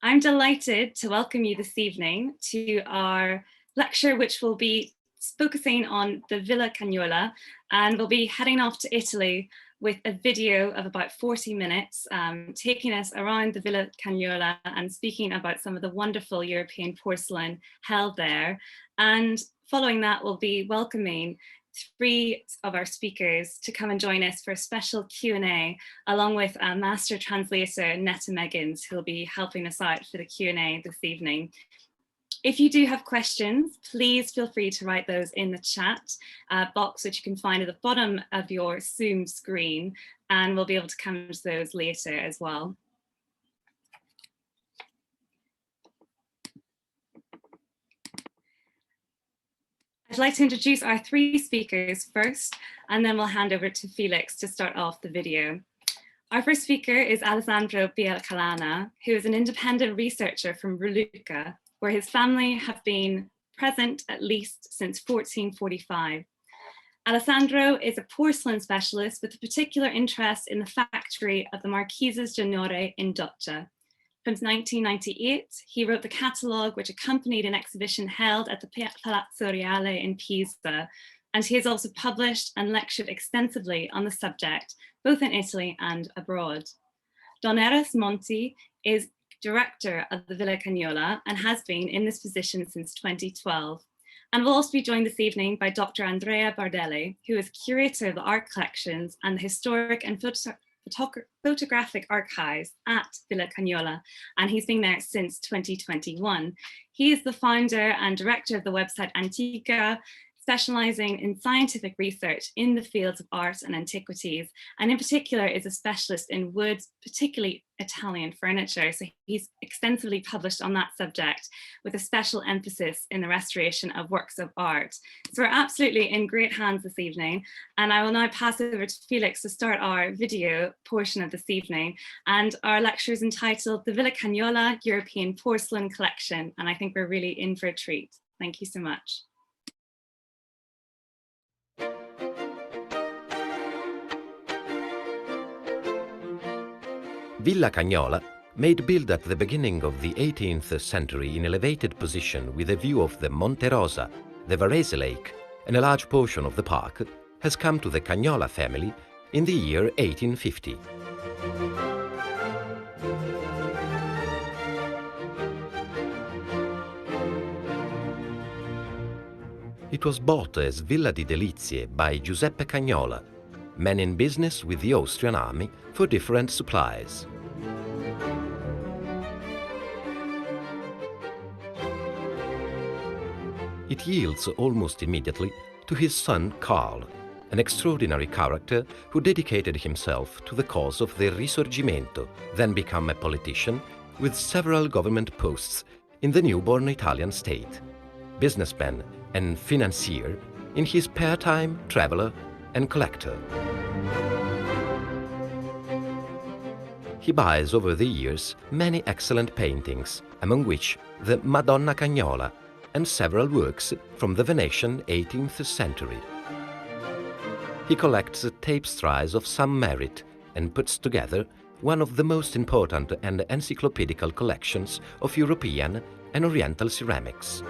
I'm delighted to welcome you this evening to our lecture, which will be focusing on the Villa Cagnola, and we'll be heading off to Italy with a video of about 40 minutes, taking us around the Villa Cagnola and speaking about some of the wonderful European porcelain held there. And following that, we'll be welcoming three of our speakers to come and join us for a special Q&A, along with a master translator, Netta Meggins, who will be helping us out for the Q&A this evening. If you do have questions, please feel free to write those in the chat box, which you can find at the bottom of your Zoom screen, and we'll be able to come to those later as well. I'd like to introduce our three speakers first, and then we'll hand over to Felix to start off the video. Our first speaker is Alessandro Biancalana, who is an independent researcher from Lucca, where his family have been present at least since 1445. Alessandro is a porcelain specialist with a particular interest in the factory of the Marcheses Giannore in Doccia. From 1998, he wrote the catalogue which accompanied an exhibition held at the Palazzo Reale in Pisa, and he has also published and lectured extensively on the subject, both in Italy and abroad. Don Eros Monti is director of the Villa Cagnola and has been in this position since 2012. And will also be joined this evening by Dr. Andrea Bardelli, who is curator of the art collections and the historic and photographic archives at Villa Cagnola, and he's been there since 2021. He is the founder and director of the website Antica, specializing in scientific research in the fields of art and antiquities, and in particular is a specialist in wood, particularly Italian furniture. So he's extensively published on that subject with a special emphasis in the restoration of works of art. So we're absolutely in great hands this evening, and I will now pass over to Felix to start our video portion of this evening. And our lecture is entitled The Villa Cagnola European Porcelain Collection, and I think we're really in for a treat. Thank you so much. Villa Cagnola, made built at the beginning of the 18th century in elevated position with a view of the Monte Rosa, the Varese Lake, and a large portion of the park, has come to the Cagnola family in the year 1850. It was bought as Villa di Delizie by Giuseppe Cagnola, man in business with the Austrian army for different supplies. It yields almost immediately to his son Carl, an extraordinary character who dedicated himself to the cause of the Risorgimento, then became a politician with several government posts in the newborn Italian state, businessman and financier, in his spare time traveler and collector. He buys over the years many excellent paintings, among which the Madonna Cagnola and several works from the Venetian 18th century. He collects tapestries of some merit and puts together one of the most important and encyclopedical collections of European and Oriental ceramics.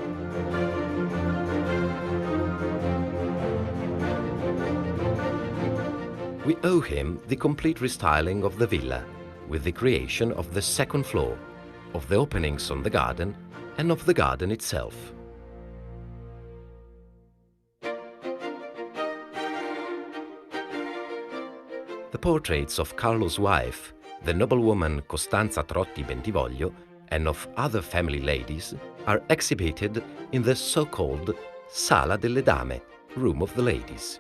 We owe him the complete restyling of the villa, with the creation of the second floor, of the openings on the garden, and of the garden itself. The portraits of Carlo's wife, the noblewoman Costanza Trotti Bentivoglio, and of other family ladies are exhibited in the so-called Sala delle Dame, Room of the Ladies.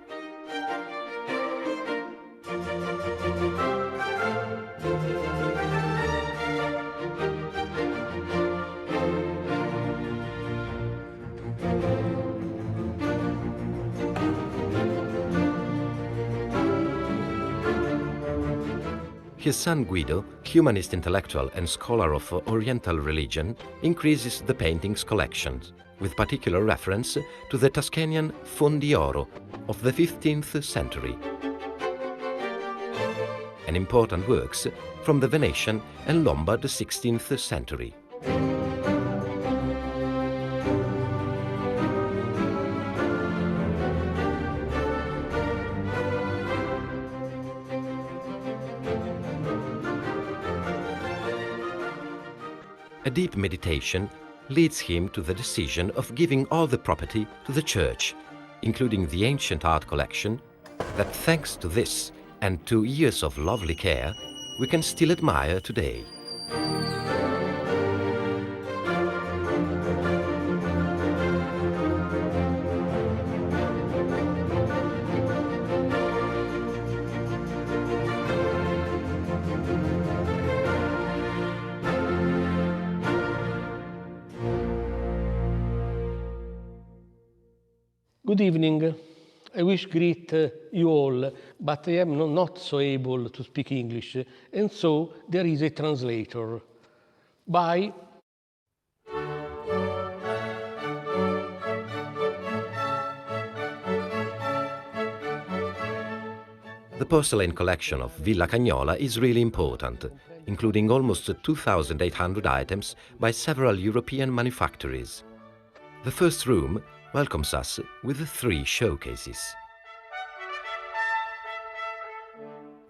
His son Guido, humanist intellectual and scholar of Oriental religion, increases the paintings collections, with particular reference to the Tuscanian Fondi Oro of the 15th century, and important works from the Venetian and Lombard 16th century. A deep meditation leads him to the decision of giving all the property to the church, including the ancient art collection, that thanks to this and to years of lovely care, we can still admire today. Good evening. I wish greet you all, but I am not so able to speak English, and so there is a translator. Bye. The porcelain collection of Villa Cagnola is really important, including almost 2,800 items by several European manufactories. The first room welcomes us with 3 showcases.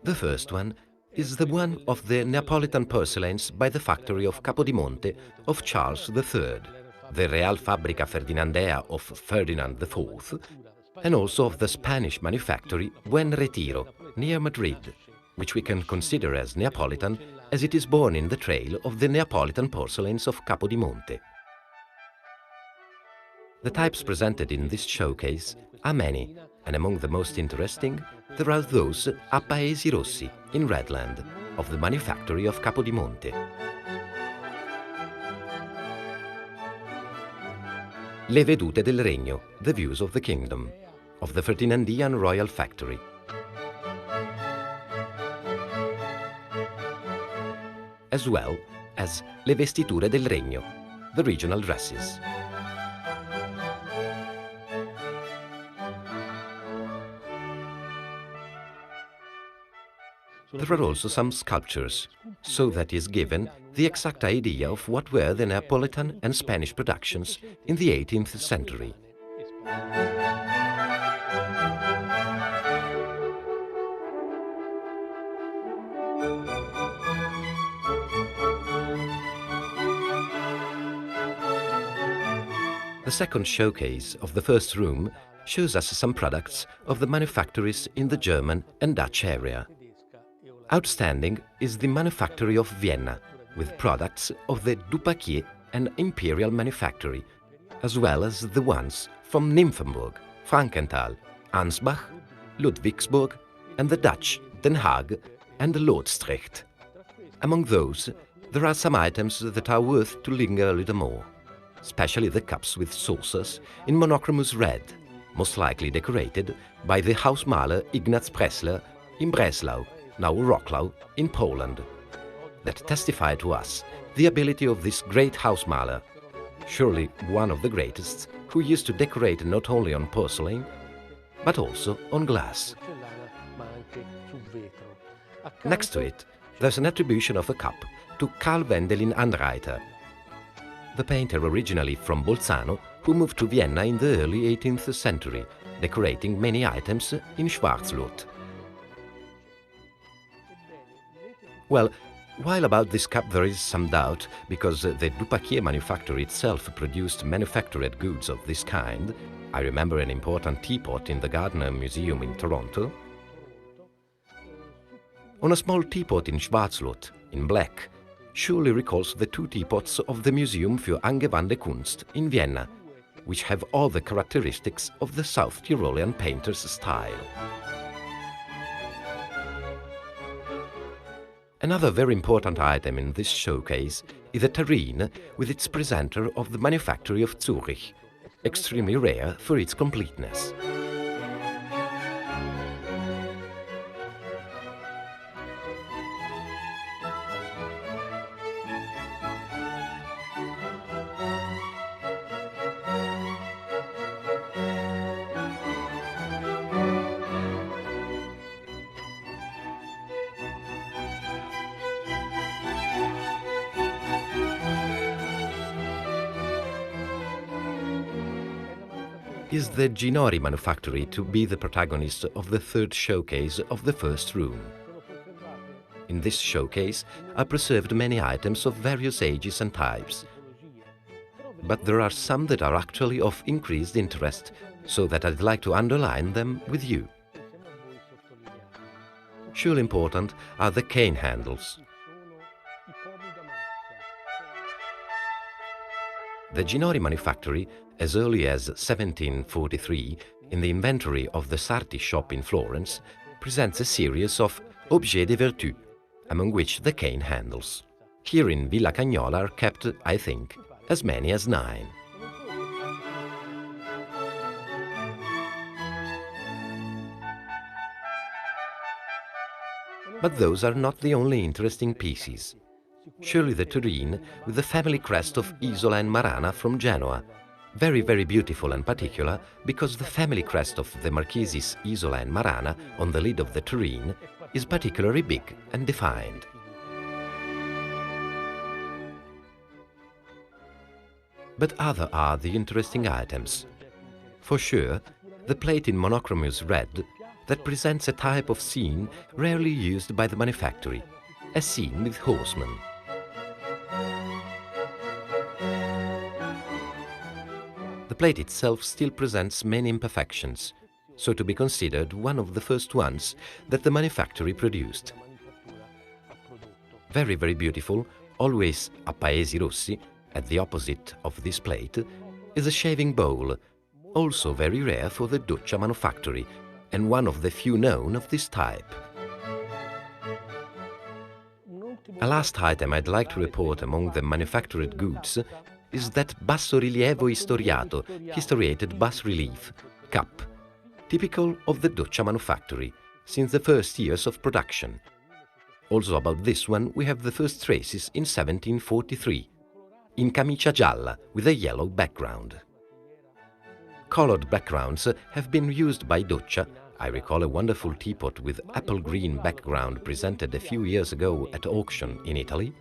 The first one is the one of the Neapolitan porcelains by the factory of Capodimonte of Charles III, the Real Fabbrica Ferdinandea of Ferdinand IV, and also of the Spanish manufactory Buen Retiro, near Madrid, which we can consider as Neapolitan as it is born in the trail of the Neapolitan porcelains of Capodimonte. The types presented in this showcase are many, and among the most interesting, there are those a Paesi Rossi in Redland, of the manufactory of Capodimonte. Le Vedute del Regno, the views of the kingdom, of the Ferdinandian royal factory. As well as Le Vestiture del Regno, the regional dresses. There are also some sculptures, so that is given the exact idea of what were the Neapolitan and Spanish productions in the 18th century. The second showcase of the first room shows us some products of the manufactories in the German and Dutch area. Outstanding is the manufactory of Vienna, with products of the Dupaquier and Imperial manufactory, as well as the ones from Nymphenburg, Frankenthal, Ansbach, Ludwigsburg, and the Dutch Den Haag and Loodstrecht. Among those, there are some items that are worth to linger a little more, especially the cups with saucers in monochromous red, most likely decorated by the Hausmaler Ignaz Pressler in Breslau, now Wrocław, in Poland, that testify to us the ability of this great Hausmaler, surely one of the greatest, who used to decorate not only on porcelain, but also on glass. Next to it, there's an attribution of a cup to Carl Wendelin Anreiter, the painter originally from Bolzano, who moved to Vienna in the early 18th century, decorating many items in Schwarzlot. Well, while about this cup there is some doubt, because the Dupaquier manufactory itself produced manufactured goods of this kind. I remember an important teapot in the Gardner Museum in Toronto. On a small teapot in Schwarzlot, in black, surely recalls the 2 teapots of the Museum für angewandte Kunst in Vienna, which have all the characteristics of the South Tyrolean painter's style. Another very important item in this showcase is the terrine with its presenter of the manufactory of Zurich, extremely rare for its completeness. is the Ginori manufactory to be the protagonist of the third showcase of the first room. In this showcase are preserved many items of various ages and types, but there are some that are actually of increased interest, so that I'd like to underline them with you. Surely important are the cane handles. The Ginori manufactory, as early as 1743, in the inventory of the Sarti shop in Florence, presents a series of objets de vertu, among which the cane handles. Here in Villa Cagnola are kept, I think, as many as 9. But those are not the only interesting pieces. Surely the tureen with the family crest of Isola and Marana from Genoa, very, very beautiful and particular because the family crest of the Marcheses Isola and Marana on the lid of the tureen is particularly big and defined. But other are the interesting items. For sure, the plate in monochromous red that presents a type of scene rarely used by the manufactory, a scene with horsemen. The plate itself still presents many imperfections, so to be considered one of the first ones that the manufactory produced. Very, very beautiful, always a Paesi Rossi, at the opposite of this plate, is a shaving bowl, also very rare for the Doccia manufactory, and one of the few known of this type. A last item I'd like to report among the manufactured goods is that bassorilievo istoriato, historiated bas-relief, cup, typical of the Doccia manufactory, since the first years of production. Also about this one we have the first traces in 1743, in camicia gialla with a yellow background. Colored backgrounds have been used by Doccia. I recall a wonderful teapot with apple green background presented a few years ago at auction in Italy.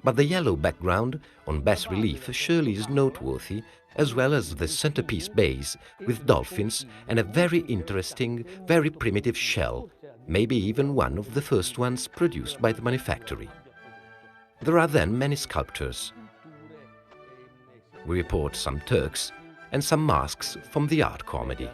But the yellow background on bas-relief surely is noteworthy, as well as the centerpiece base with dolphins and a very interesting, very primitive shell, maybe even one of the first ones produced by the manufactory. There are then many sculptures. We report some Turks and some masks from the art comedy.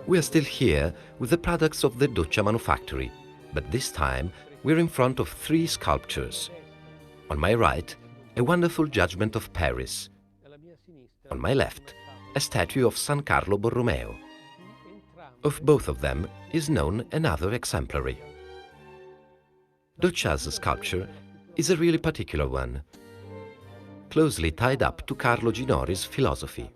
We are still here with the products of the Doccia manufactory, but this time we're in front of 3 sculptures. On my right, a wonderful Judgment of Paris. On my left, a statue of San Carlo Borromeo. Of both of them is known another exemplary. Doccia's sculpture is a really particular one, closely tied up to Carlo Ginori's philosophy.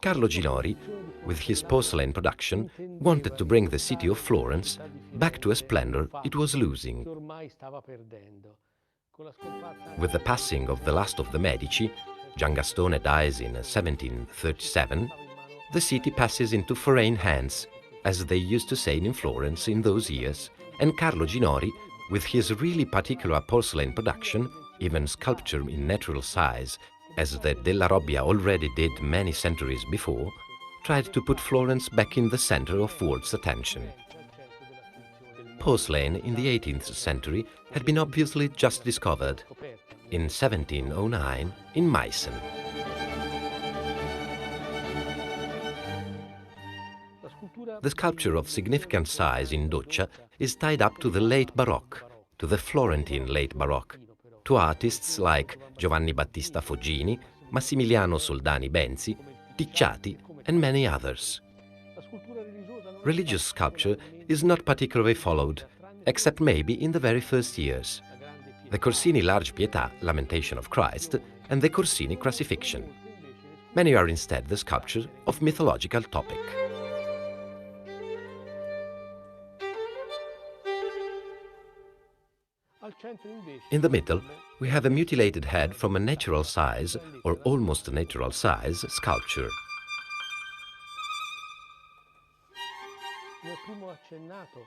Carlo Ginori, with his porcelain production, wanted to bring the city of Florence back to a splendor it was losing. With the passing of the last of the Medici, Giangastone dies in 1737, the city passes into foreign hands, as they used to say in Florence in those years, and Carlo Ginori, with his really particular porcelain production, even sculpture in natural size, as the Della Robbia already did many centuries before, tried to put Florence back in the center of world's attention. Porcelain in the 18th century had been obviously just discovered, in 1709 in Meissen. The sculpture of significant size in Doccia is tied up to the late Baroque, to the Florentine late Baroque, to artists like Giovanni Battista Foggini, Massimiliano Soldani Benzi, Ticciati, and many others. Religious sculpture is not particularly followed, except maybe in the very first years. the Corsini Large Pietà, Lamentation of Christ, and the Corsini Crucifixion. Many are instead the sculptures of mythological topic. In the middle, we have a mutilated head from a natural size, or almost natural size, sculpture.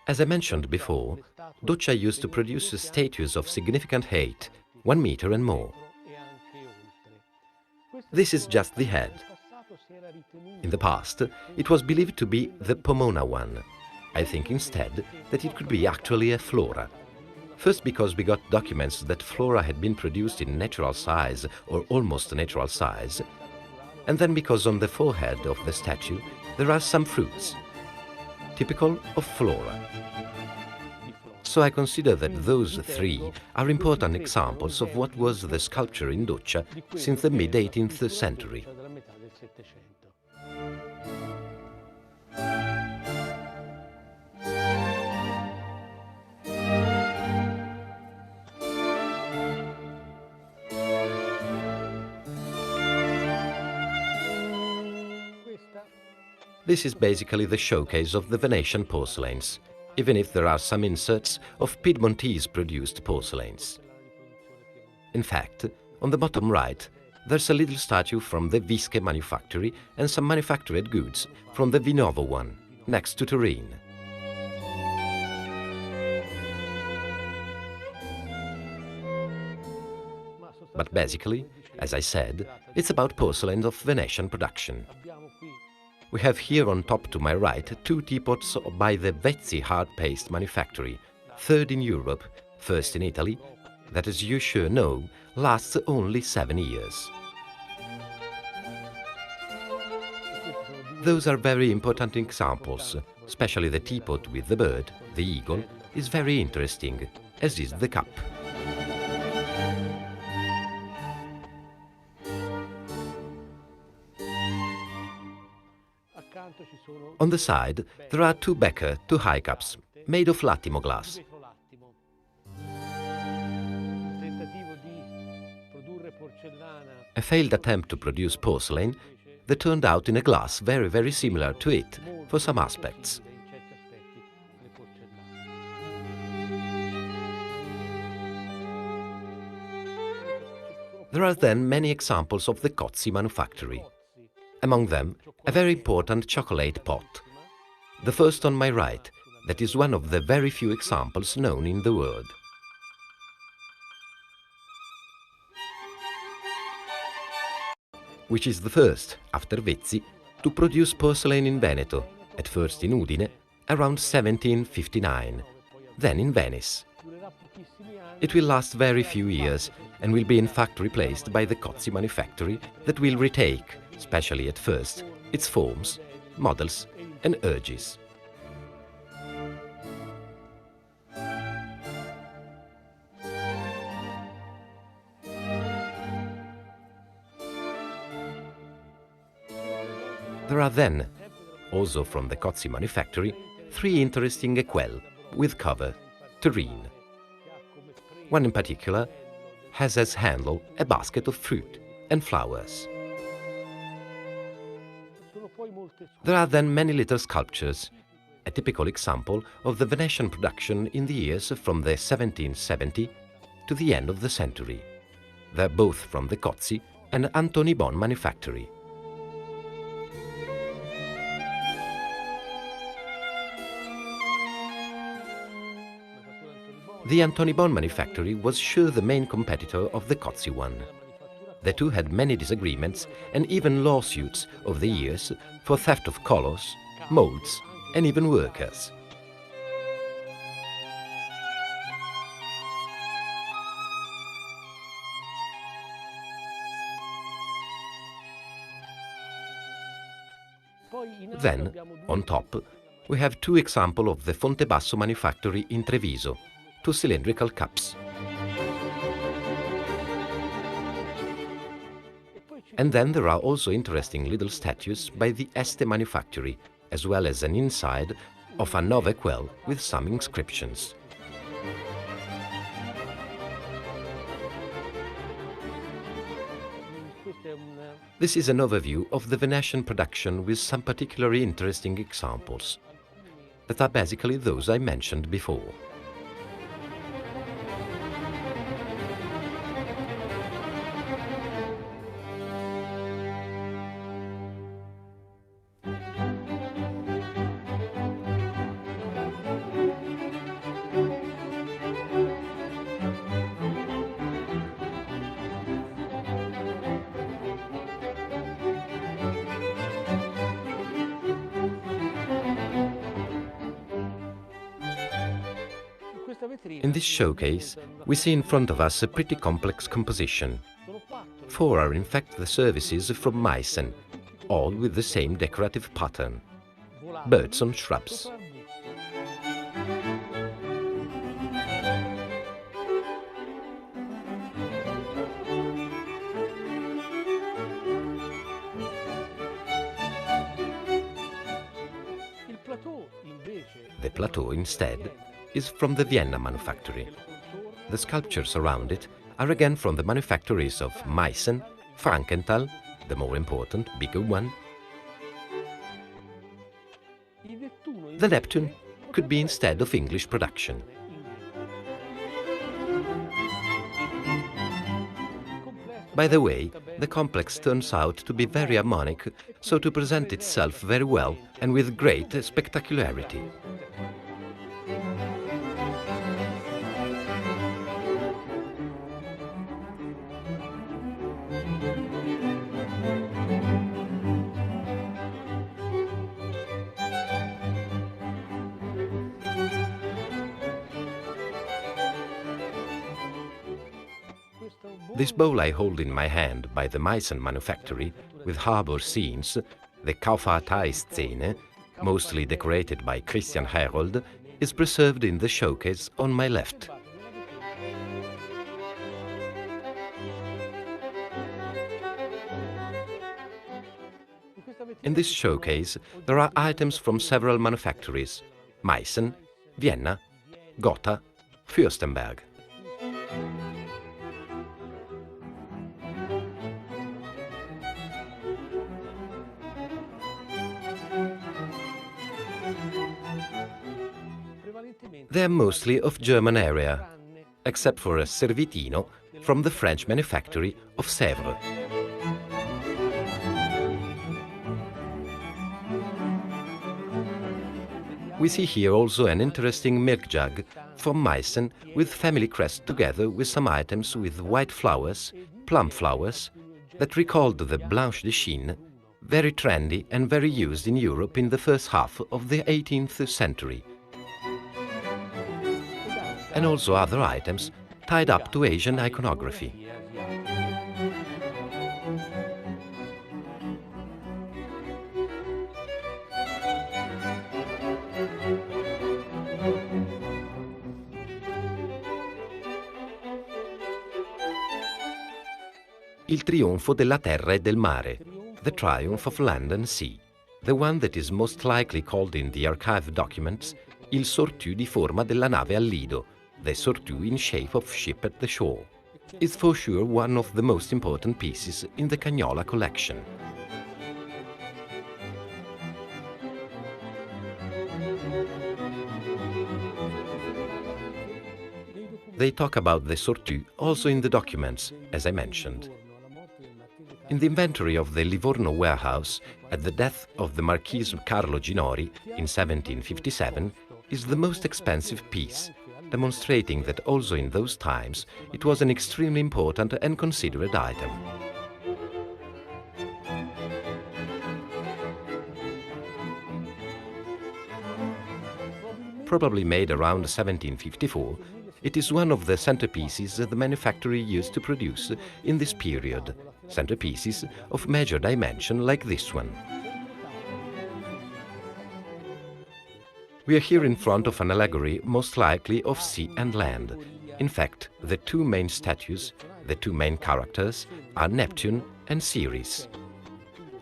As I mentioned before, Doccia used to produce statues of significant height, 1 meter and more. This is just the head. In the past, it was believed to be the Pomona one. I think instead that it could be actually a flora. First because we got documents that flora had been produced in natural size or almost natural size, and then because on the forehead of the statue there are some fruits, typical of flora. So I consider that those three are important examples of what was the sculpture in Doccia since the mid-18th century. This is basically the showcase of the Venetian porcelains, even if there are some inserts of Piedmontese-produced porcelains. In fact, on the bottom right, there's a little statue from the Vische manufactory and some manufactured goods from the Vinovo one, next to Turin. But basically, as I said, it's about porcelain of Venetian production. We have here on top to my right 2 teapots by the Vezzi hard paste manufactory, 3rd in Europe, 1st in Italy, that as you sure know, lasts only 7 years. Those are very important examples, especially the teapot with the bird, the eagle, is very interesting, as is the cup. On the side, there are 2 Becker, 2 high cups, made of Lattimo glass. A failed attempt to produce porcelain that turned out in a glass very similar to it for some aspects. There are then many examples of the Cozzi manufactory. Among them, a very important chocolate pot. The first on my right, that is one of the very few examples known in the world. Which is the first, after Vezzi, to produce porcelain in Veneto, at first in Udine, around 1759, then in Venice. It will last very few years and will be in fact replaced by the Cozzi manufactory that will retake, especially at first, its forms, models and urges. There are then, also from the Cozzi manufactory, 3 interesting écuelles with cover, Turin. One in particular has as handle a basket of fruit and flowers. There are then many little sculptures, a typical example of the Venetian production in the years from the 1770 to the end of the century. They're both from the Cozzi and Antoni Bon manufactory. The Antoni Bon manufactory was sure the main competitor of the Cozzi one. The two had many disagreements and even lawsuits over the years for theft of colors, molds and even workers. Then, on top, we have 2 examples of the Fontebasso manufactory in Treviso, 2 cylindrical cups. And then there are also interesting little statues by the Este manufactory, as well as an inside of a Nove écuelle with some inscriptions. This is an overview of the Venetian production with some particularly interesting examples, that are basically those I mentioned before. In this showcase, we see in front of us a pretty complex composition. 4 are in fact the services from Meissen, all with the same decorative pattern. Birds on shrubs. The plateau, instead, is from the Vienna manufactory. The sculptures around it are again from the manufactories of Meissen, Frankenthal, the more important, bigger one. The Neptune could be instead of English production. By the way, the complex turns out to be very harmonic, so to present itself very well and with great spectacularity. This bowl I hold in my hand by the Meissen manufactory, with harbour scenes, the Kauffahrtei-Szene, mostly decorated by Christian Herold, is preserved in the showcase on my left. In this showcase, there are items from several manufactories: Meissen, Vienna, Gotha, Fürstenberg. They are mostly of German area, except for a Servitino from the French manufactory of Sèvres. We see here also an interesting milk jug from Meissen with family crest, together with some items with white flowers, plum flowers, that recalled the Blanche de Chine, very trendy and very used in Europe in the first half of the 18th century. And also other items tied up to Asian iconography. Il trionfo della terra e del mare, the triumph of land and sea, the one that is most likely called in the archive documents il sortù di forma della nave al lido, the sortù in shape of ship at the shore, is for sure one of the most important pieces in the Cagnola collection. They talk about the sortù also in the documents, as I mentioned. In the inventory of the Livorno warehouse, at the death of the Marquis Carlo Ginori in 1757, is the most expensive piece, demonstrating that also in those times it was an extremely important and considered item. Probably made around 1754, it is one of the centerpieces the manufactory used to produce in this period, centerpieces of major dimension like this one. We are here in front of an allegory most likely of sea and land. In fact, the two main statues, the two main characters, are Neptune and Ceres.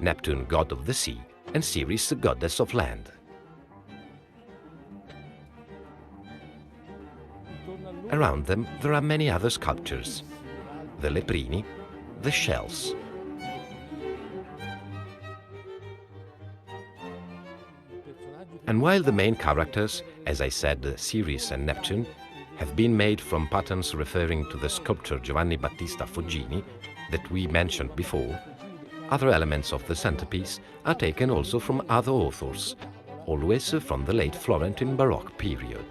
Neptune, god of the sea, and Ceres, goddess of land. Around them there are many other sculptures. The leprini, the shells. And while the main characters, as I said, Ceres and Neptune, have been made from patterns referring to the sculptor Giovanni Battista Foggini that we mentioned before, other elements of the centerpiece are taken also from other authors, always from the late Florentine Baroque period.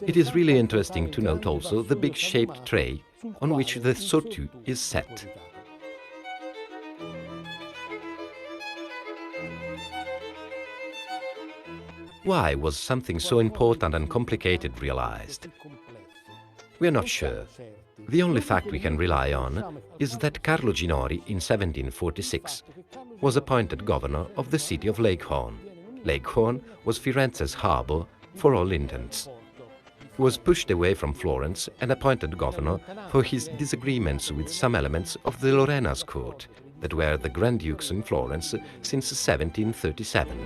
It is really interesting to note also the big shaped tray on which the surtout is set. Why was something so important and complicated realized? We are not sure. The only fact we can rely on is that Carlo Ginori in 1746 was appointed governor of the city of Leghorn. Leghorn was Firenze's harbour for all intents. He was pushed away from Florence and appointed governor for his disagreements with some elements of the Lorena's court that were the Grand Dukes in Florence since 1737.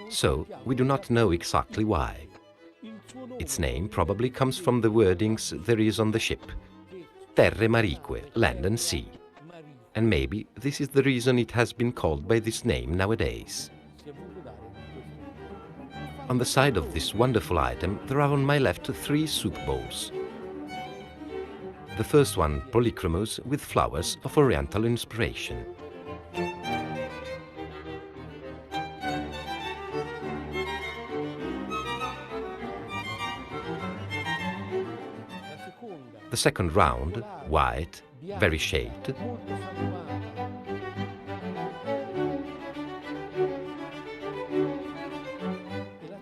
So, we do not know exactly why. Its name probably comes from the wordings there is on the ship. Terre marique, land and sea. And maybe this is the reason it has been called by this name nowadays. On the side of this wonderful item, there are on my left 3 soup bowls. The first one polychromous with flowers of oriental inspiration. The second round, white, very shaped.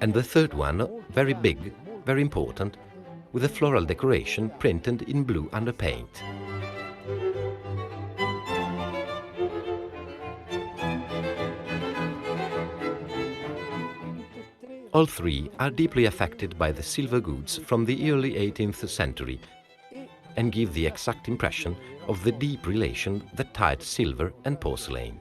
And the third one, very big, very important, with a floral decoration printed in blue underpaint. All 3 are deeply affected by the silver goods from the early 18th century and give the exact impression of the deep relation that tied silver and porcelain.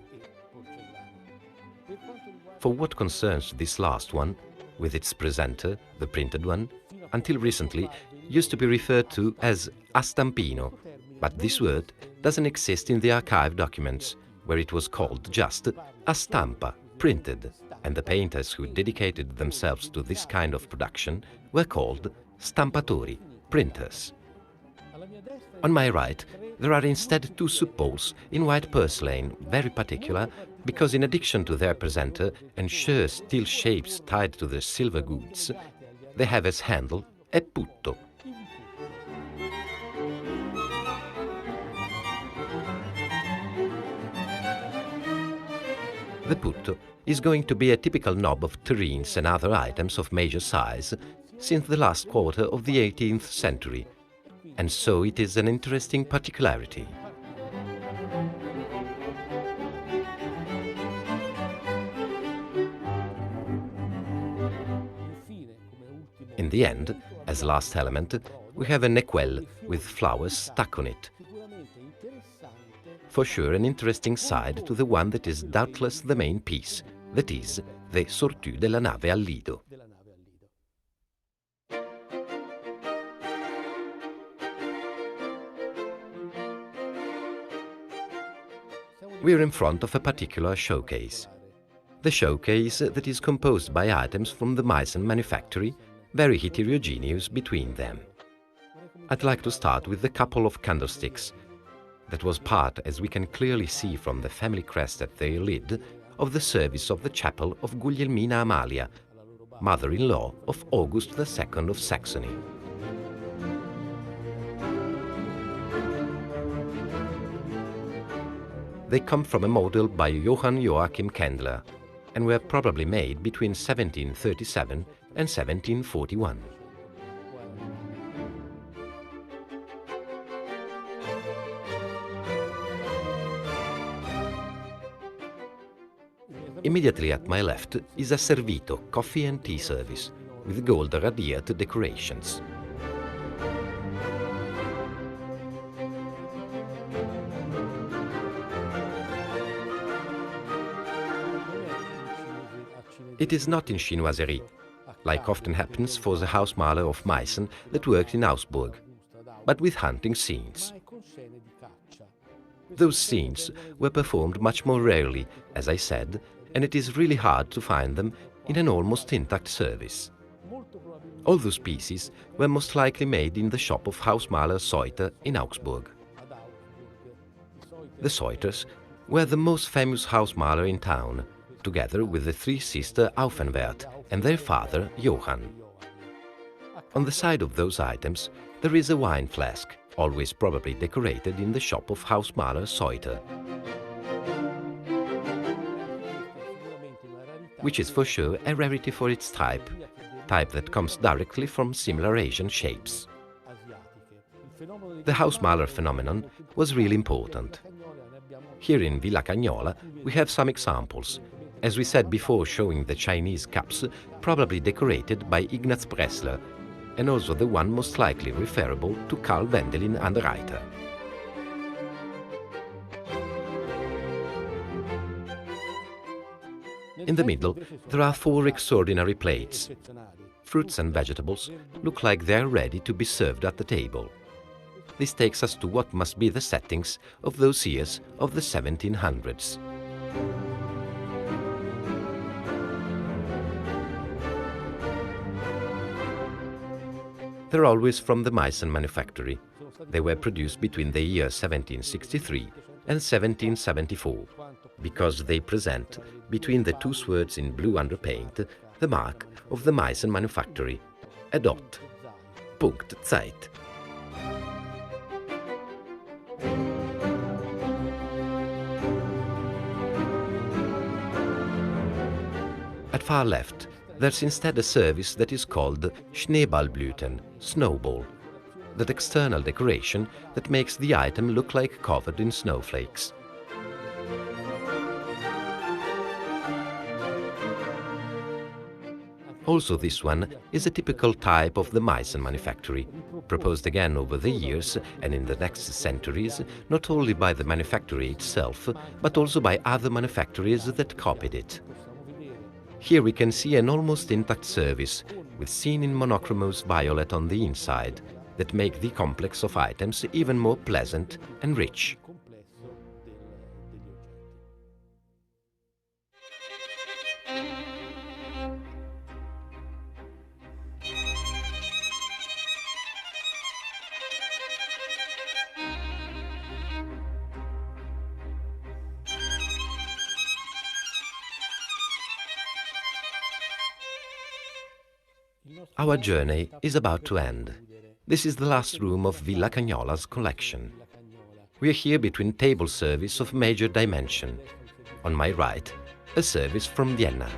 For what concerns this last one, with its presenter, the printed one, until recently used to be referred to as a stampino, but this word doesn't exist in the archive documents, where it was called just a stampa, printed, and the painters who dedicated themselves to this kind of production were called stampatori, printers. On my right, there are instead 2 soup bowls in white porcelain, very particular, because in addition to their presenter and sure steel shapes tied to the silver goods, they have as handle a putto. The putto is going to be a typical knob of terrines and other items of major size since the last quarter of the 18th century, and so it is an interesting particularity. In the end, as last element, we have an écuelle with flowers stuck on it. For sure an interesting side to the one that is doubtless the main piece, that is, the surtout della nave al lido. We are in front of a particular showcase. The showcase that is composed by items from the Meissen manufactory, very heterogeneous between them. I'd like to start with the couple of candlesticks. That was part, as we can clearly see from the family crest at their lid, of the service of the chapel of Guglielmina Amalia, mother-in-law of August II of Saxony. They come from a model by Johann Joachim Kendler and were probably made between 1737 and 1741. Immediately at my left is a servito coffee and tea service with gold radiate decorations. It is not in chinoiserie, like often happens for the house maler of Meissen that worked in Augsburg, but with hunting scenes. Those scenes were performed much more rarely, as I said, and it is really hard to find them in an almost intact service. All those pieces were most likely made in the shop of Hausmaler Seuter in Augsburg. The Seuters were the most famous housemaler in town, together with the three sisters Aufenwert and their father Johann. On the side of those items there is a wine flask, always probably decorated in the shop of Hausmaler Seuter, which is for sure a rarity for its type that comes directly from similar Asian shapes. The housemaler phenomenon was really important. Here in Villa Cagnola we have some examples, as we said before, showing the Chinese cups probably decorated by Ignaz Pressler, and also the one most likely referable to Karl Wendelin and Reiter. In the middle there are four extraordinary plates. Fruits and vegetables look like they're ready to be served at the table. This takes us to what must be the settings of those years of the 1700s. They're always from the Meissen manufactory. They were produced between the year 1763 and 1774, because they present, between the two swords in blue underpaint, the mark of the Meissen manufactory, a dot, Punkt Zeit. At far left, there's instead a service that is called Schneeballblüten, snowball, that external decoration that makes the item look like covered in snowflakes. Also this one is a typical type of the Meissen manufactory, proposed again over the years and in the next centuries, not only by the manufactory itself, but also by other manufactories that copied it. Here we can see an almost intact service, with seen in monochromous violet on the inside, that make the complex of items even more pleasant and rich. Our journey is about to end. This is the last room of Villa Cagnola's collection. We are here between table service of major dimension. On my right, a service from Vienna.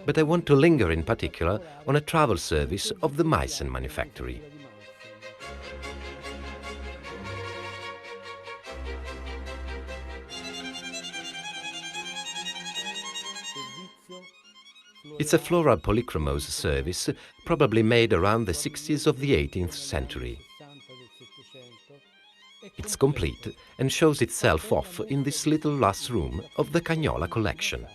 But I want to linger in particular on a travel service of the Meissen manufactory. It's a floral polychromose service, probably made around the 60s of the 18th century. It's complete and shows itself off in this little last room of the Cagnola collection.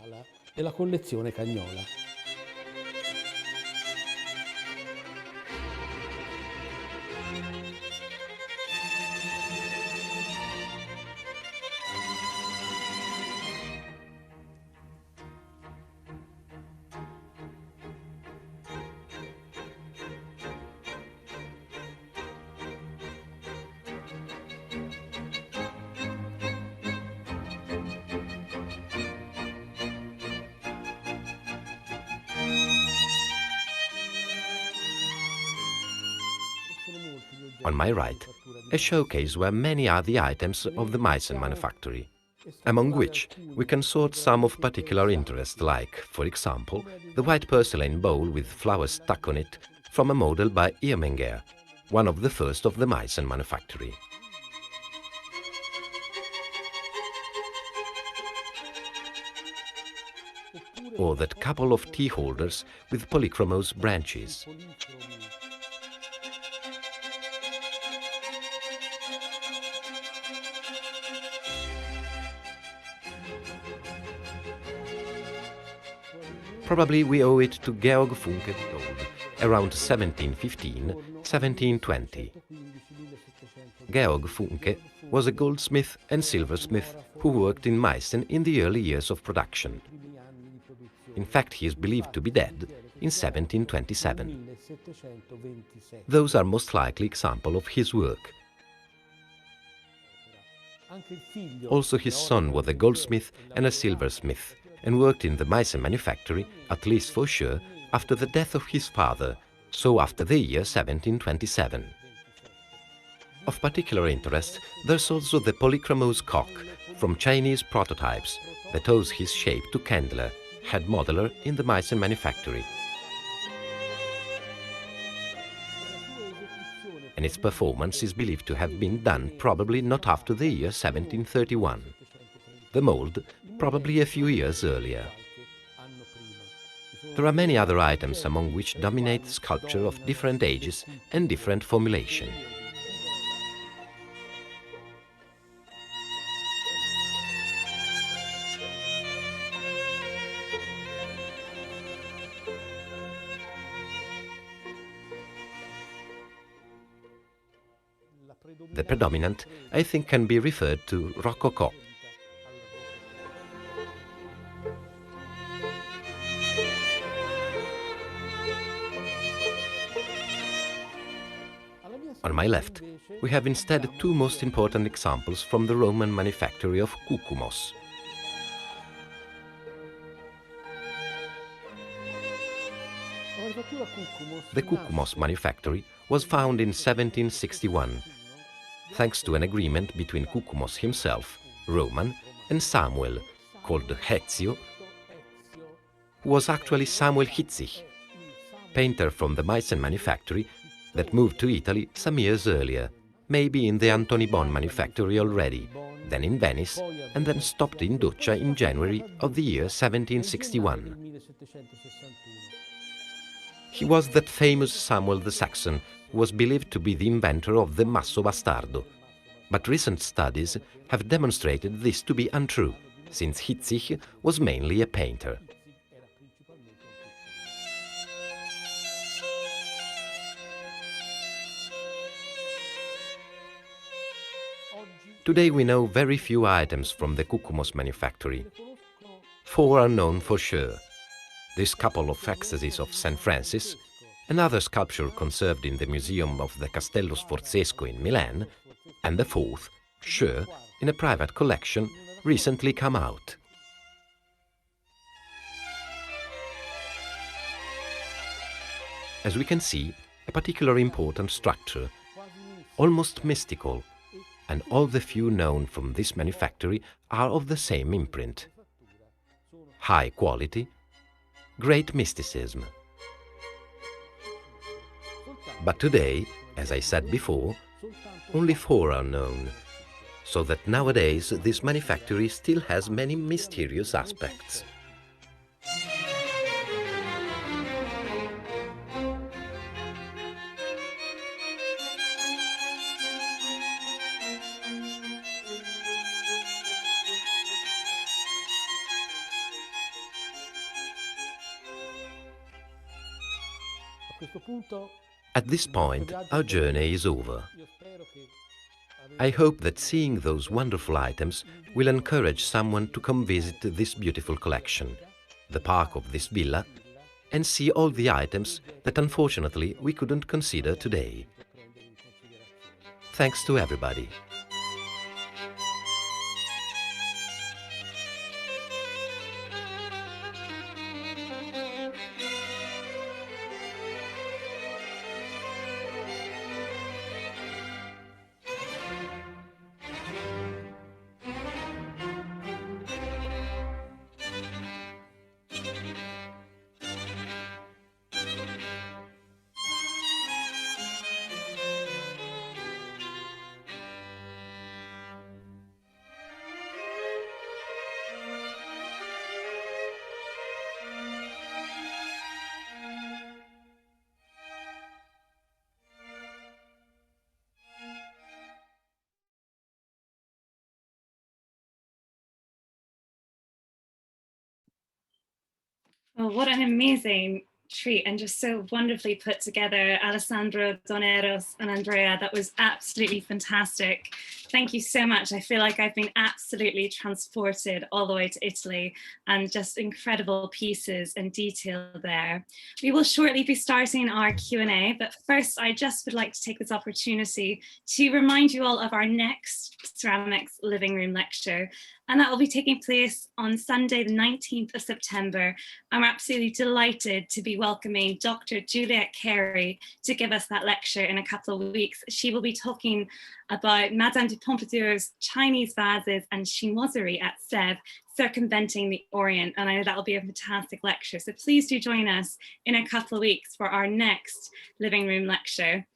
On my right, a showcase where many are the items of the Meissen manufactory, among which we can sort some of particular interest, like, for example, the white porcelain bowl with flowers stuck on it from a model by Irminger, one of the first of the Meissen manufactory. Or that couple of tea holders with polychromose branches. Probably we owe it to Georg Funke the Old, around 1715-1720. Georg Funke was a goldsmith and silversmith who worked in Meissen in the early years of production. In fact, he is believed to be dead in 1727. Those are most likely examples of his work. Also his son was a goldsmith and a silversmith, and worked in the Meissen manufactory, at least for sure, after the death of his father, so after the year 1727. Of particular interest, there's also the polychromose cock from Chinese prototypes that owes his shape to Kendler, head modeler in the Meissen manufactory. And its performance is believed to have been done probably not after the year 1731. The mold probably a few years earlier. There are many other items among which dominate sculpture of different ages and different formulation. The predominant, I think, can be referred to Rococo. On my left, we have instead two most important examples from the Roman manufactory of Cucumos. The Cucumos manufactory was found in 1761, thanks to an agreement between Cucumos himself, Roman, and Samuel, called Hezio, who was actually Samuel Hitzig, painter from the Meissen manufactory that moved to Italy some years earlier, maybe in the Antonibon manufactory already, then in Venice, and then stopped in Doccia in January of the year 1761. He was that famous Samuel the Saxon, who was believed to be the inventor of the masso bastardo. But recent studies have demonstrated this to be untrue, since Hitzig was mainly a painter. Today we know very few items from the Cucumos manufactory. 4 are known for sure. This couple of ecstasies of St. Francis, another sculpture conserved in the Museum of the Castello Sforzesco in Milan, and the 4th, sure, in a private collection recently come out. As we can see, a particularly important structure, almost mystical, and all the few known from this manufactory are of the same imprint. High quality, great mysticism. But today, as I said before, only 4 are known, so that nowadays this manufactory still has many mysterious aspects. At this point, our journey is over. I hope that seeing those wonderful items will encourage someone to come visit this beautiful collection, the park of this villa, and see all the items that unfortunately we couldn't consider today. Thanks to everybody. Oh, what an amazing treat, and just so wonderfully put together. Alessandro, Don Eros and Andrea, that was absolutely fantastic. Thank you so much. I feel like I've been absolutely transported all the way to Italy, and just incredible pieces and detail there. We will shortly be starting our Q&A, but first I just would like to take this opportunity to remind you all of our next ceramics living room lecture, and that will be taking place on Sunday, the 19th of September. I'm absolutely delighted to be welcoming Dr. Juliette Carey to give us that lecture in a couple of weeks. She will be talking about Madame de Pompadour's Chinese vases and chinoiserie at Sèvres, circumventing the Orient. And I know that'll be a fantastic lecture. So please do join us in a couple of weeks for our next living room lecture.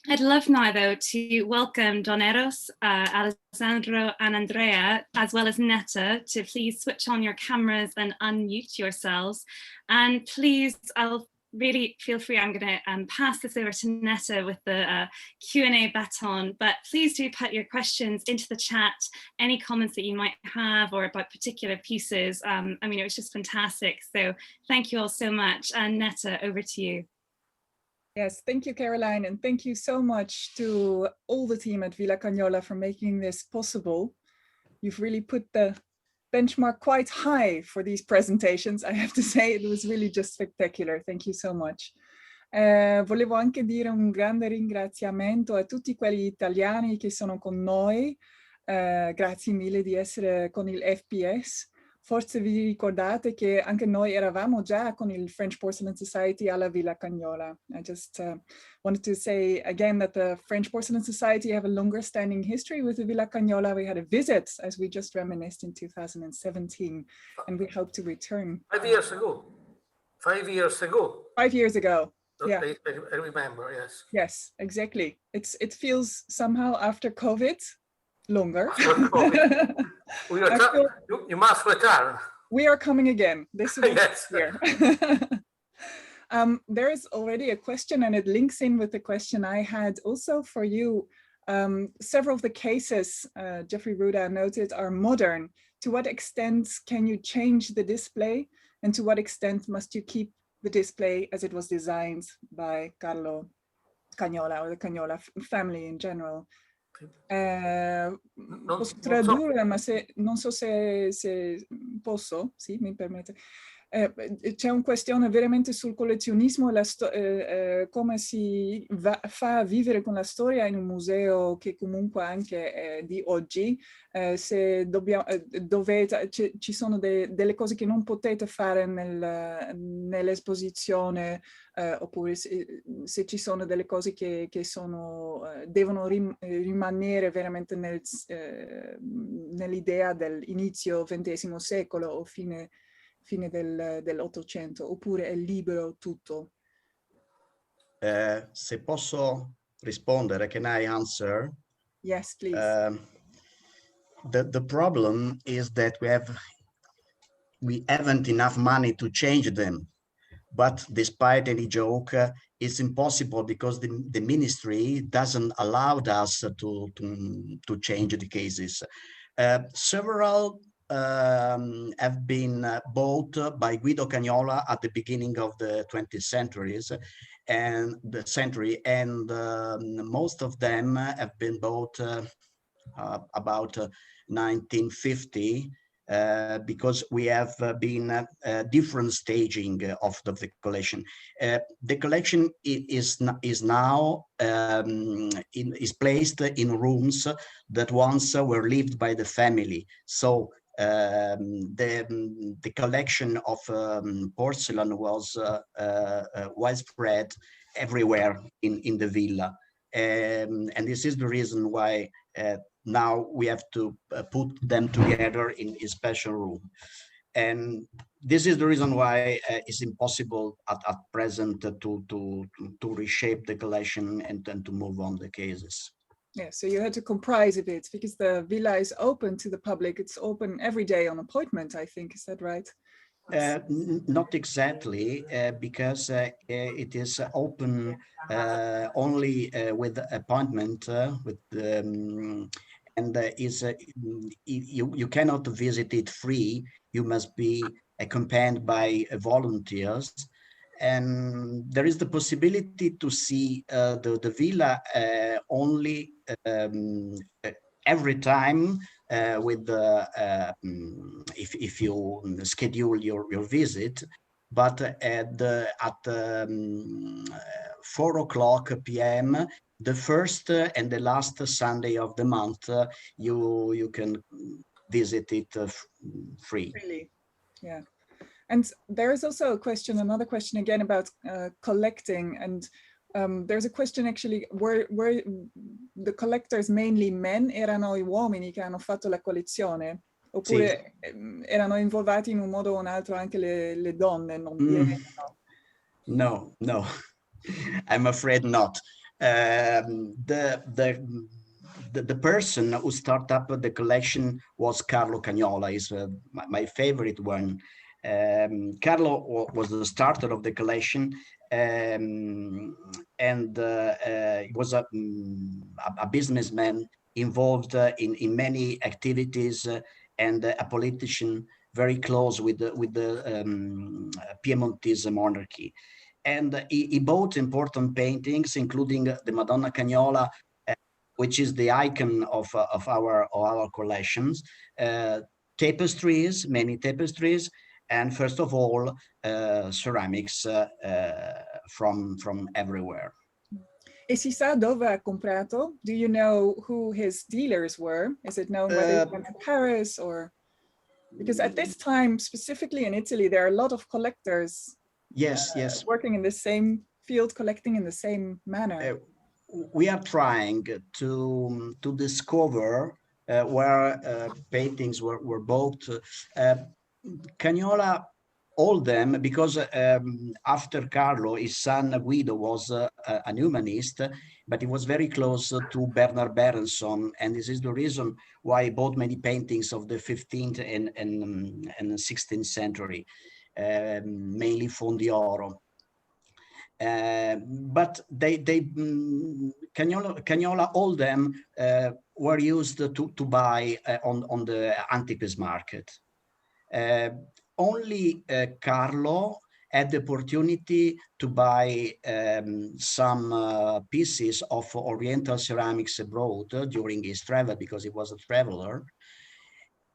I'd love now, though, to welcome Don Eros, Alessandro and Andrea, as well as Netta, to please switch on your cameras and unmute yourselves. And please, I'll really feel free, I'm going to pass this over to Netta with the Q&A baton, but please do put your questions into the chat, any comments that you might have or about particular pieces. I mean, it was just fantastic. So thank you all so much. And Netta, over to you. Yes, thank you, Caroline, and thank you so much to all the team at Villa Cagnola for making this possible. You've really put the benchmark quite high for these presentations. I have to say, it was really just spectacular. Thank you so much. Volevo anche dire un grande ringraziamento a tutti quegli italiani che sono con noi. Grazie mille di essere con il FPS. Forse vi ricordate che anche noi eravamo già con il French Porcelain Society alla Villa Cagnola. I just wanted to say again that the French Porcelain Society have a longer standing history with the Villa Cagnola. We had a visit, as we just reminisced, in 2017, and we hope to return. 5 years ago. 5 years ago. 5 years ago. Yeah. I remember, yes. Yes, exactly. It feels somehow after COVID, longer. We are you must return. We are coming again. This is yes. Year. There is already a question, and it links in with the question I had also for you. Several of the cases, Jeffrey Ruda noted, are modern. To what extent can you change the display, and to what extent must you keep the display as it was designed by Carlo Cagnola, or the Cagnola family in general? Posso tradurre, ma non so se posso, sì, mi permette. C'è una questione veramente sul collezionismo, come si fa a vivere con la storia in un museo che comunque anche è di oggi, se ci sono delle cose che non potete fare nell'esposizione, oppure se ci sono delle cose che devono rimanere veramente nell'idea dell'inizio XX secolo o fine dell'Ottocento, oppure è libero tutto? Se posso rispondere, can I answer? Yes, please. The problem is that we haven't enough money to change them. But despite any joke, it's impossible because the ministry doesn't allow us to change the cases. Several have been bought by Guido Cagnola at the beginning of the 20th centuries and the century, and most of them have been bought about 1950. Because we have been different staging of the collection. The collection is now is placed in rooms that once were lived by the family. So the collection of porcelain was widespread everywhere in the villa, and this is the reason why now we have to put them together in a special room. And this is the reason why it's impossible at present to reshape the collection and to move on the cases. Yeah, so you had to comprise a bit because the villa is open to the public. It's open every day on appointment, I think. Is that right? Not exactly, because it is open only with appointment, and you cannot visit it free. You must be accompanied by volunteers. And there is the possibility to see the villa only every time with the if you schedule your visit, but at 4 p.m. the first and the last Sunday of the month, you can visit it free. Really, yeah. And there is also a question, another question again about collecting. And there's a question actually, were the collectors mainly men? Erano I uomini che hanno fatto la collezione? Oppure erano involvati in un modo o un altro anche le donne? Non No, no, I'm afraid not. The person who started up the collection was Carlo Cagnola, is my favorite one. Carlo was the starter of the collection, and he was a businessman involved in many activities, and a politician very close with the Piemontese monarchy. And he bought important paintings, including the Madonna Cagnola, which is the icon of our collections, tapestries, many tapestries, and first of all, ceramics from everywhere. E si sa dove ha comprato? Do you know who his dealers were? Is it known whether he went to Paris or? Because at this time, specifically in Italy, there are a lot of collectors. Yes, yes. Working in the same field, collecting in the same manner. We are trying to discover where paintings were bought. Cagnola, all them, because after Carlo, his son Guido was an humanist, but he was very close to Bernard Berenson, and this is the reason why he bought many paintings of the 15th and 16th century, mainly fondi oro. But Cagnola, all them were used to buy on the antiques market. Only Carlo had the opportunity to buy some pieces of Oriental ceramics abroad during his travel, because he was a traveler.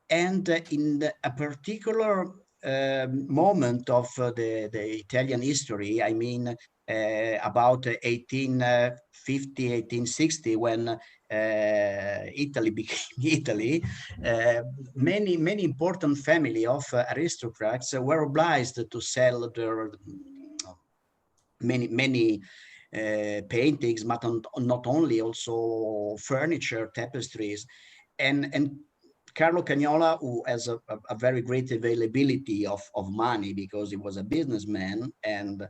And in a particular moment of the Italian history, I mean, about 1850, 1860, when Italy became Italy, many important family of aristocrats were obliged to sell their many paintings, but not only, also furniture, tapestries, and Carlo Cagnola, who has a very great availability of money because he was a businessman, and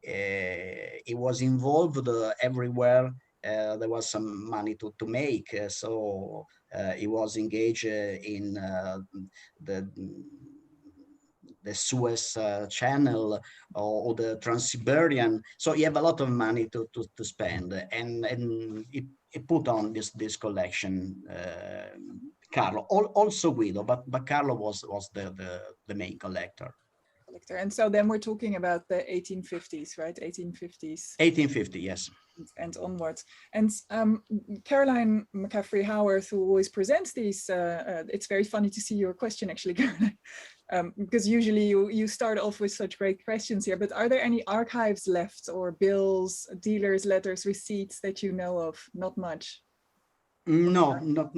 he was involved everywhere. There was some money to make, so he was engaged in the Suez Channel or the Trans-Siberian. So he have a lot of money to spend, and he put on this collection. Carlo, also Guido, but Carlo was the main collector. And so then we're talking about the 1850s, right? 1850s. 1850, yes. And onwards. And Caroline McCaffrey-Howarth, who always presents these, it's very funny to see your question actually, Caroline, because usually you start off with such great questions here, but are there any archives left, or bills, dealers' letters, receipts that you know of? Not much. No, not,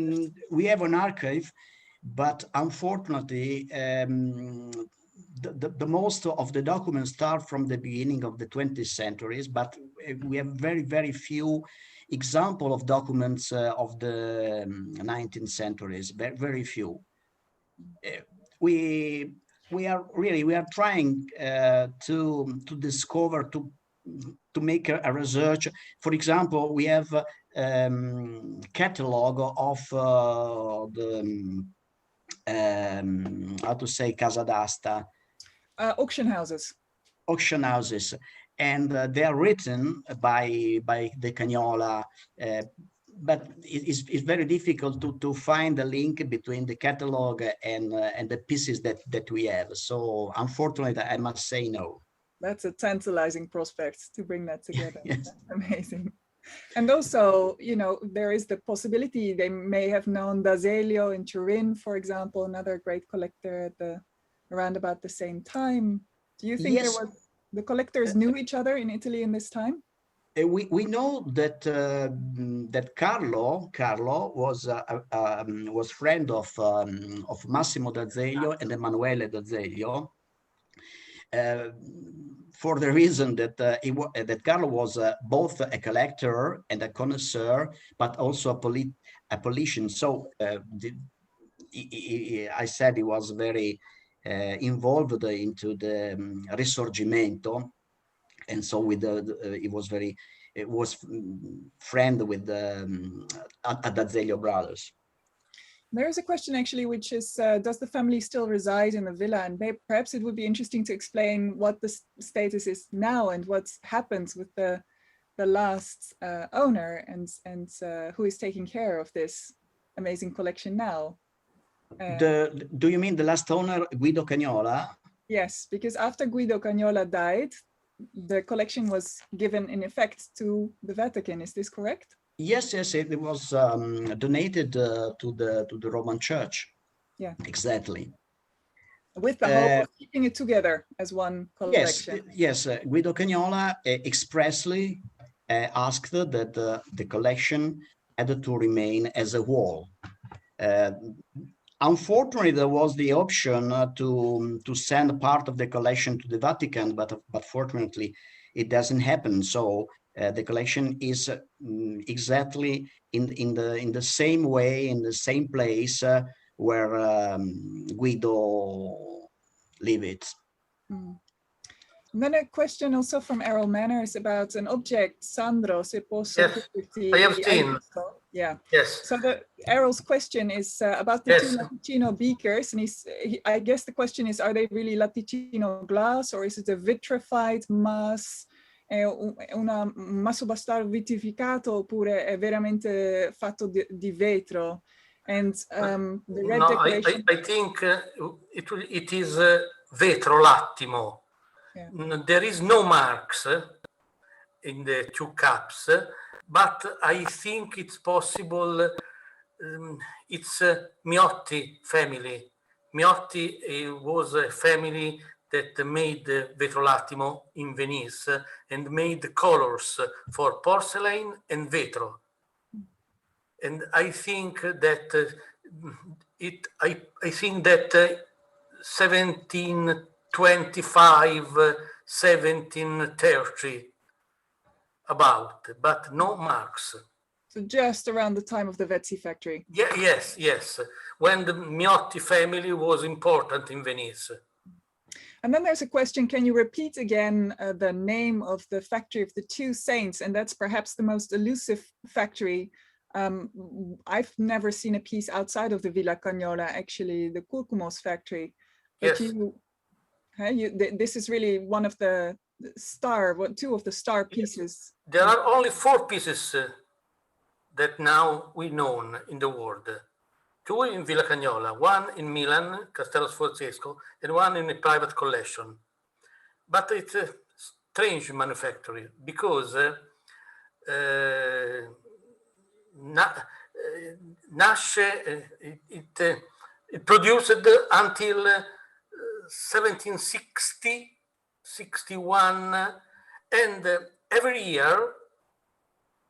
we have an archive, but unfortunately, the most of the documents start from the beginning of the 20th centuries, but we have very few example of documents of the 19th centuries, very few. We are trying to discover, to make a research. For example, we have catalog of the how to say, casa d'asta, auction houses. Auction houses, and they are written by the Cagnola. but it's very difficult to find a link between the catalog and the pieces that we have. So unfortunately, I must say no. That's a tantalizing prospect to bring that together. Yes. That's amazing. And also, you know, there is the possibility they may have known D'Azeglio in Turin, for example, another great collector at around about the same time. Do you think Yes. the collectors knew each other in Italy in this time? We know that that Carlo was friend of Massimo D'Azeglio and Emanuele D'Azeglio, for the reason that that Carlo was both a collector and a connoisseur, but also a politician. So I said he was very involved into the Risorgimento. And so with it was friend with the D'Azeglio brothers. There's a question actually, which is, does the family still reside in the villa? And perhaps it would be interesting to explain what the status is now and what happens with the last owner and who is taking care of this amazing collection now. Do you mean the last owner, Guido Cagnola? Yes, because after Guido Cagnola died, the collection was given in effect to the Vatican. Is this correct? Yes, it was donated to the Roman Church. Yeah, exactly. With the hope of keeping it together as one collection. Yes. Guido Cagnola expressly asked that the collection had to remain as a whole. Unfortunately, there was the option to send part of the collection to the Vatican, but fortunately, it doesn't happen. So the collection is exactly in the same way, in the same place where Guido lived it. Mm. And then a question also from Errol Manor is about an object, Sandro, se posso I have seen. Yeah. Yes. So Errol's question is about the two Latticino beakers, and I guess the question is, are they really Latticino glass, or is it a vitrified mass, un masso bastardo vitrificato, oppure è veramente fatto di vetro? And the red decoration. I think it is vetro lattimo. Yeah. There is no marks in the two cups, but I think it's possible. It's Miotti family. Miotti was a family that made vetro lattimo in Venice and made colors for porcelain and vetro. And I think that I think that 1725, 1730 about, but no marks. So just around the time of the Vezzi factory. Yeah, yes. When the Miotti family was important in Venice. And then there's a question, can you repeat again the name of the factory of the two saints? And that's perhaps the most elusive factory. I've never seen a piece outside of the Villa Cagnola, actually, the Curcumos factory. But yes. This is really one of the two of the star pieces. There are only 4 pieces that now we know in the world. 2 in Villa Cagnola, 1 in Milan, Castello Sforzesco, and 1 in a private collection. But it's a strange manufactory because it produced until 1760, 61, and every year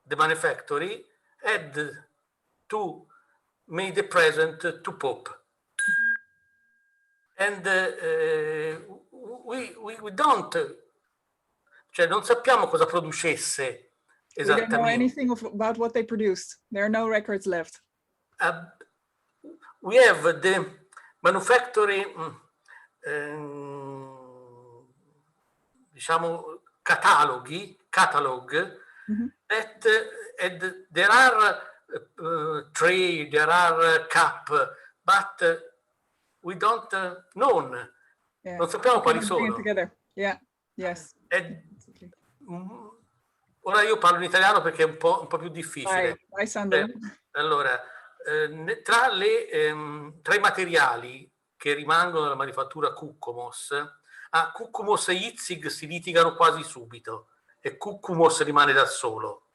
the manufactory had to make a present to Pope. And we don't, cioè non sappiamo cosa producesse esattamente. We don't know anything about what they produced. There are no records left. We have the manufactory, diciamo, catalog, that there are tray, there are cup, but we don't know. Yeah. Non sappiamo quali sono. Together. Yeah. Yes. Ora io parlo in italiano perché è un po' più difficile. Vai Sandro. Allora, tra i materiali che rimangono nella manifattura Cucumos, Cucumos e Itzig si litigano quasi subito e Cucumos rimane da solo.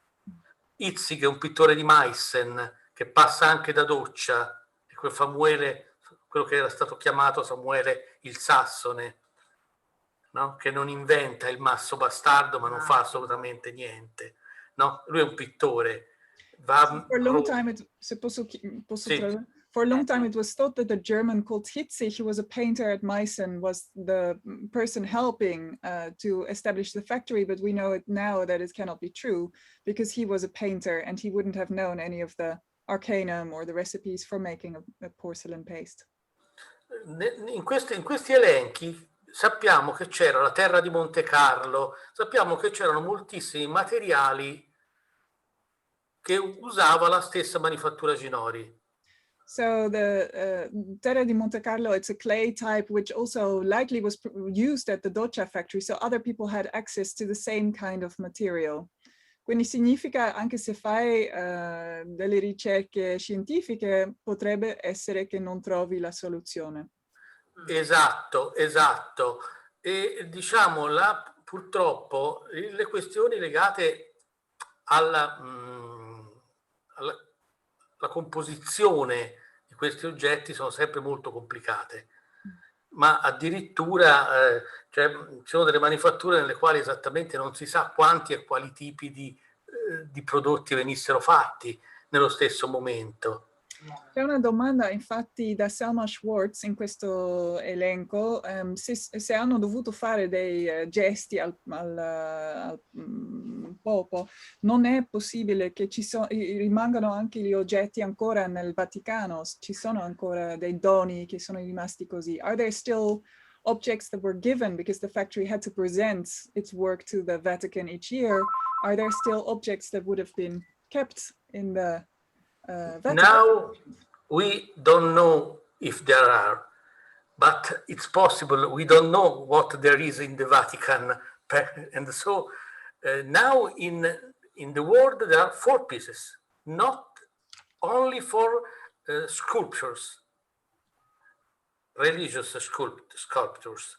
Itzig è un pittore di Meissen che passa anche da Doccia, e quel Samuele, quello che era stato chiamato Samuele il Sassone, no? Che non inventa il masso bastardo ma non fa assolutamente niente, no? Lui è un pittore. For a long time, for a long time, it was thought that the German called Hitzig, who was a painter at Meissen, was the person helping to establish the factory. But we know it now that it cannot be true because he was a painter and he wouldn't have known any of the arcanum or the recipes for making a porcelain paste. In questi elenchi sappiamo che c'era la terra di Monte Carlo, sappiamo che c'erano moltissimi materiali che usava la stessa manifattura Ginori. So the terra di Monte Carlo, it's a clay type which also likely was used at the Doccia factory, so other people had access to the same kind of material. Quindi significa, anche se fai delle ricerche scientifiche, potrebbe essere che non trovi la soluzione. Esatto. E diciamo, purtroppo le questioni legate alla composizione di questi oggetti sono sempre molto complicate, ma addirittura ci sono delle manifatture nelle quali esattamente non si sa quanti e quali tipi di prodotti venissero fatti nello stesso momento. C'è una domanda infatti da Selma Schwartz in questo elenco, se hanno dovuto fare dei gesti al popo. Non è possibile che rimangano anche gli oggetti ancora nel Vaticano, ci sono ancora dei doni che sono rimasti così. Are there still objects that were given because the factory had to present its work to the Vatican each year? Are there still objects that would have been kept in the Vatican? Now we don't know if there are, but it's possible we don't know what there is in the Vatican, and so now in the world there are 4 pieces, not only for sculptures, religious sculptures,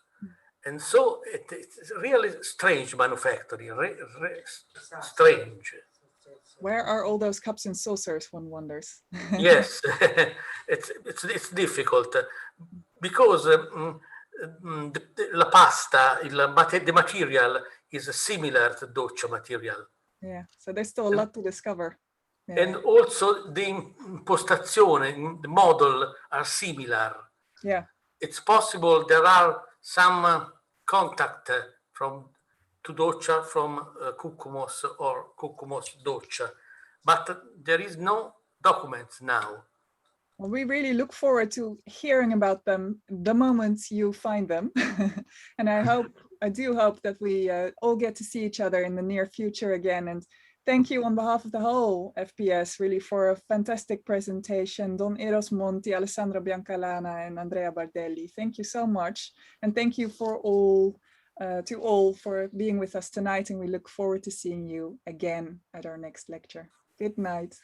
and so it's really strange manufacturing, strange. Where are all those cups and saucers, one wonders? Yes, it's difficult because la pasta, the material is similar to Doccia material. Yeah, so there's still a lot to discover. Yeah. And also the impostazione, the model are similar. Yeah. It's possible there are some contact to Doccia from Cucumos or Cucumos Doccia, but there is no documents now. Well, we really look forward to hearing about them the moment you find them. And I do hope that we all get to see each other in the near future again. And thank you on behalf of the whole FPS really for a fantastic presentation. Don Eros Monti, Alessandro Biancalana, and Andrea Bardelli. Thank you so much. And thank you for to all for being with us tonight. And we look forward to seeing you again at our next lecture. Good night.